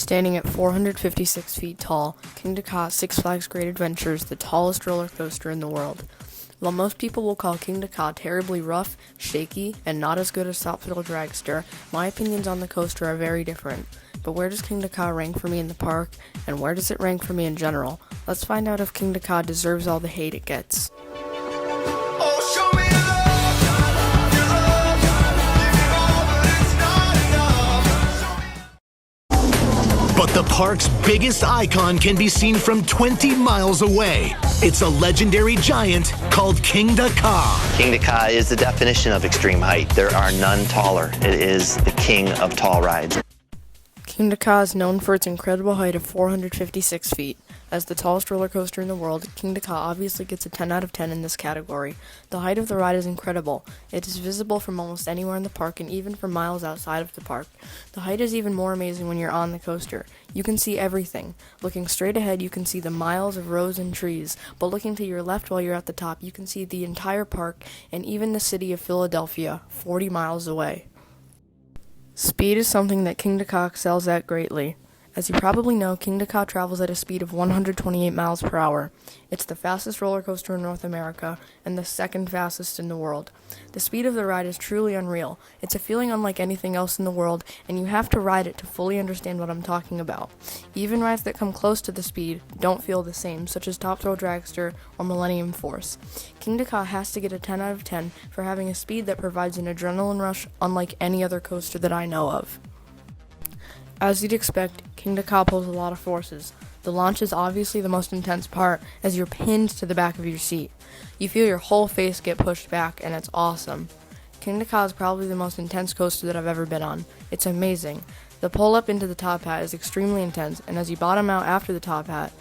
Standing at 456 feet tall, Kingda Ka Six Flags Great Adventure is the tallest roller coaster in the world. While most people will call Kingda Ka terribly rough, shaky, and not as good as Top Thrill Dragster, my opinions on the coaster are very different. But where does Kingda Ka rank for me in the park, and where does it rank for me in general? Let's find out if Kingda Ka deserves all the hate it gets. But the park's biggest icon can be seen from 20 miles away. It's a legendary giant called Kingda Ka. Kingda Ka is the definition of extreme height. There are none taller. It is the king of tall rides. Kingda Ka is known for its incredible height of 456 feet. As the tallest roller coaster in the world, Kingda Ka obviously gets a 10 out of 10 in this category. The height of the ride is incredible. It is visible from almost anywhere in the park and even from miles outside of the park. The height is even more amazing when you're on the coaster. You can see everything. Looking straight ahead, you can see the miles of rows and trees, but looking to your left while you're at the top, you can see the entire park and even the city of Philadelphia, 40 miles away. Speed is something that Kingda Ka excels at greatly. As you probably know, Kingda Ka travels at a speed of 128 miles per hour. It's the fastest roller coaster in North America and the second fastest in the world. The speed of the ride is truly unreal. It's a feeling unlike anything else in the world, and you have to ride it to fully understand what I'm talking about. Even rides that come close to the speed don't feel the same, such as Top Thrill Dragster or Millennium Force. Kingda Ka has to get a 10 out of 10 for having a speed that provides an adrenaline rush unlike any other coaster that I know of. As you'd expect, Kingda Ka pulls a lot of forces. The launch is obviously the most intense part, as you're pinned to the back of your seat. You feel your whole face get pushed back, and it's awesome. Kingda Ka is probably the most intense coaster that I've ever been on. It's amazing. The pull up into the top hat is extremely intense, and as you bottom out after the top hat,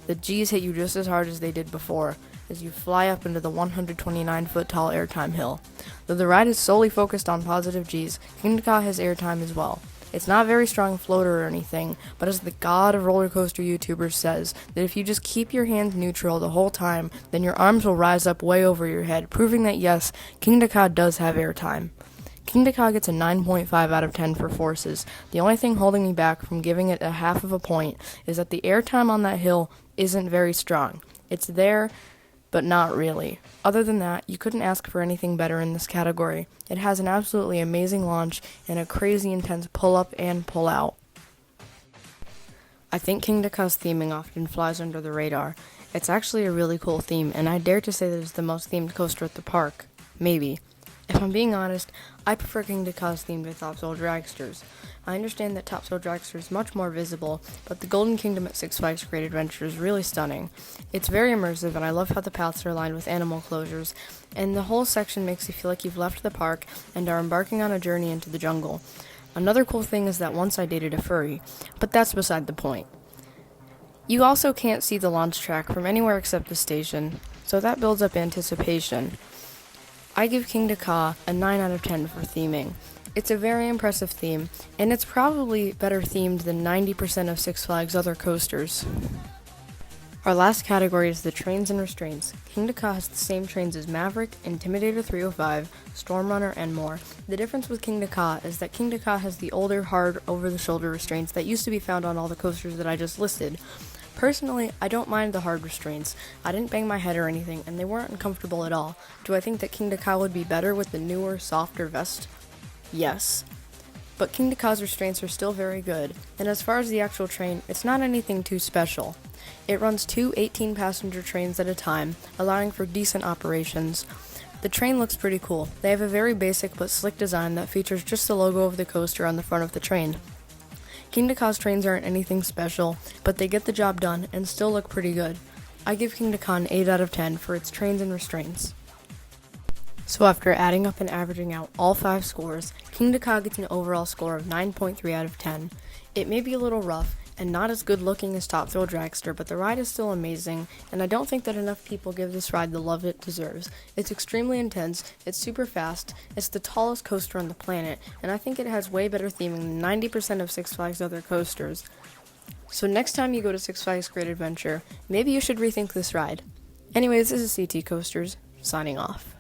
the G's hit you just as hard as they did before, as you fly up into the 129-foot tall airtime hill. Though the ride is solely focused on positive G's, Kingda Ka has airtime as well. It's not a very strong floater or anything, but as the god of roller coaster YouTubers says, that if you just keep your hands neutral the whole time, then your arms will rise up way over your head, proving that yes, Kingda Ka does have airtime. Kingda Ka gets a 9.5 out of 10 for forces. The only thing holding me back from giving it a half of a point is that the airtime on that hill isn't very strong. It's there, but not really. Other than that, you couldn't ask for anything better in this category. It has an absolutely amazing launch and a crazy intense pull-up and pull-out. I think Kingda Ka's theming often flies under the radar. It's actually a really cool theme, and I dare to say that it's the most themed coaster at the park. Maybe. If I'm being honest, I prefer Kingda Ka's theme to Top Thrill Dragster's. I understand that Top Thrill Dragster is much more visible, but the Golden Kingdom at Six Flags Great Adventure is really stunning. It's very immersive, and I love how the paths are lined with animal closures, and the whole section makes you feel like you've left the park and are embarking on a journey into the jungle. Another cool thing is that once I dated a furry, but that's beside the point. You also can't see the launch track from anywhere except the station, so that builds up anticipation. I give Kingda Ka a 9 out of 10 for theming. It's a very impressive theme, and it's probably better themed than 90% of Six Flags' other coasters. Our last category is the trains and restraints. Kingda Ka has the same trains as Maverick, Intimidator 305, Stormrunner, and more. The difference with Kingda Ka is that Kingda Ka has the older, hard, over-the-shoulder restraints that used to be found on all the coasters that I just listed. Personally, I don't mind the hard restraints. I didn't bang my head or anything, and they weren't uncomfortable at all. Do I think that Kingda Ka would be better with the newer, softer vest? Yes. But Kingda Ka's restraints are still very good, and as far as the actual train, it's not anything too special. It runs two 18-passenger trains at a time, allowing for decent operations. The train looks pretty cool. They have a very basic but slick design that features just the logo of the coaster on the front of the train. Kingda Ka's trains aren't anything special, but they get the job done and still look pretty good. I give Kingda Ka an 8 out of 10 for its trains and restraints. So after adding up and averaging out all 5 scores, Kingda Ka gets an overall score of 9.3 out of 10. It may be a little rough and not as good looking as Top Thrill Dragster, but the ride is still amazing, and I don't think that enough people give this ride the love it deserves. It's extremely intense, it's super fast, it's the tallest coaster on the planet, and I think it has way better theming than 90% of Six Flags' other coasters. So next time you go to Six Flags Great Adventure, maybe you should rethink this ride. Anyways, this is CT Coasters, signing off.